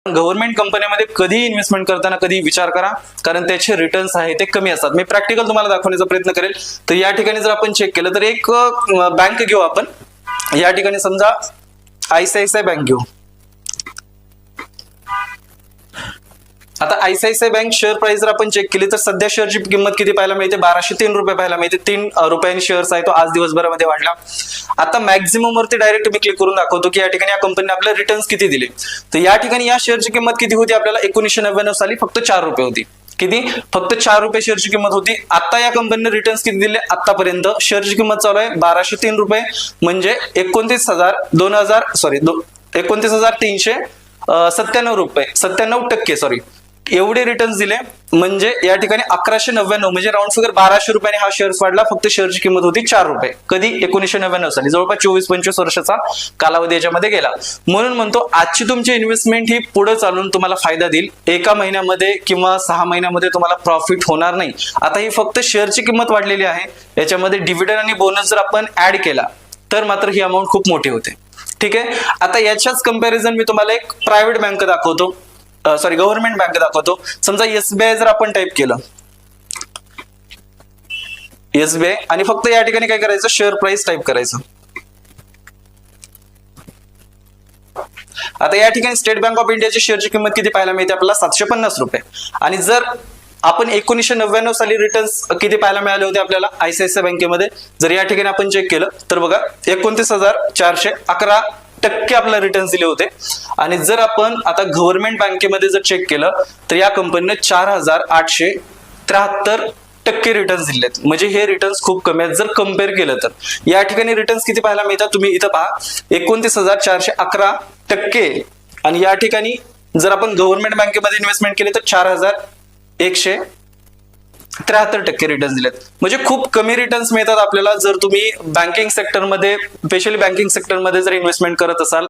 Government कंपन्यांमध्ये कधी investment करताना कधी विचार करा, कारण त्याचे रिटर्न्स आहे ते कमी असतात. मी प्रॅक्टिकल तुम्हाला दाखवण्याचा प्रयत्न करेल. तर या ठिकाणी जर आपण चेक केलं तर एक बँक घेऊ आपण. या ठिकाणी समजा ICICI बँक घेऊ. आता ICICI बँक शेअर प्राइस जर आपण चेक केली तर सध्या शेअरची किंमत किती पाहायला मिळते? 1203 रुपये पाहायला मिळते. 3 रुपयांनी शेअर्स आहे तो आज दिवसभरामध्ये वाढला. आता मॅक्झिमम वरती डायरेक्ट मी क्लिक करून दाखवतो की या ठिकाणी या कंपनीने आपल्याला रिटर्न्स किती दिले. तर या ठिकाणी या शेअरची किंमत किती होती आपल्याला? 1999 साली फक्त 4 रुपये होती. किती? फक्त 4 रुपये शेअरची किंमत होती. आता या कंपनीने रिटर्न्स किती दिले? आतापर्यंत शेअरची किंमत चालू आहे 1203 रुपये, म्हणजे 29,397 रुपये, 97% सॉरी, एवढे रिटर्न्स दिले. म्हणजे या ठिकाणी 1199 म्हणजे राऊंड फिगर 1200 रुपयाने हा शेअर्स वाढला. फक्त शेअरची किंमत होती 4 रुपये. कधी? 1999 साली. जवळपास 24-25 वर्षाचा कालावधी याच्यामध्ये गेला. म्हणून म्हणतो आजची तुमची इन्व्हेस्टमेंट ही पुढे चालून तुम्हाला फायदा देईल. एका महिन्यामध्ये किंवा 6 महिन्यामध्ये तुम्हाला प्रॉफिट होणार नाही. आता ही फक्त शेअरची किंमत वाढलेली आहे. याच्यामध्ये डिव्हिडंड आणि बोनस जर आपण ऍड केला तर मात्र ही अमाऊंट खूप मोठी होते. ठीक आहे. आता याच्याच कंपॅरिझन मी तुम्हाला एक प्रायव्हेट बँक दाखवतो, गव्हर्नमेंट बँक दाखवतो. समजा SBI जर आपण टाईप केलं SBI आणि फक्त या ठिकाणी काय करायचं? शेअर प्राइस टाईप करायचं. आता या ठिकाणी स्टेट बँक ऑफ इंडियाची शेअरची किंमत किती पाहायला मिळते आपल्याला? 750 रुपये. आणि जर आपण 1999 साली रिटर्न्स किती पाहायला मिळाले होते आपल्याला ICICI बँकेमध्ये, जर या ठिकाणी आपण चेक केलं तर बघा 29,411% आपल्याला रिटर्न्स दिले होते. आणि जर आपण आता गव्हर्नमेंट बँकेमध्ये जर चेक केलं तर या कंपनीने 4,873% रिटर्न्स दिलेत. म्हणजे हे रिटर्न्स खूप कमी आहेत जर कम्पेअर केलं तर. या ठिकाणी रिटर्न्स किती पाहायला मिळतात? तुम्ही इथं पहा 29,411%. आणि या ठिकाणी जर आपण गव्हर्नमेंट बँकेमध्ये इन्व्हेस्टमेंट केली तर 4,173% रिटर्न्स दिलेत. म्हणजे खूप कमी रिटर्न्स मिळतात आपल्याला जर तुम्ही बँकिंग सेक्टरमध्ये, स्पेशली बँकिंग सेक्टरमध्ये जर इन्व्हेस्टमेंट करत असाल.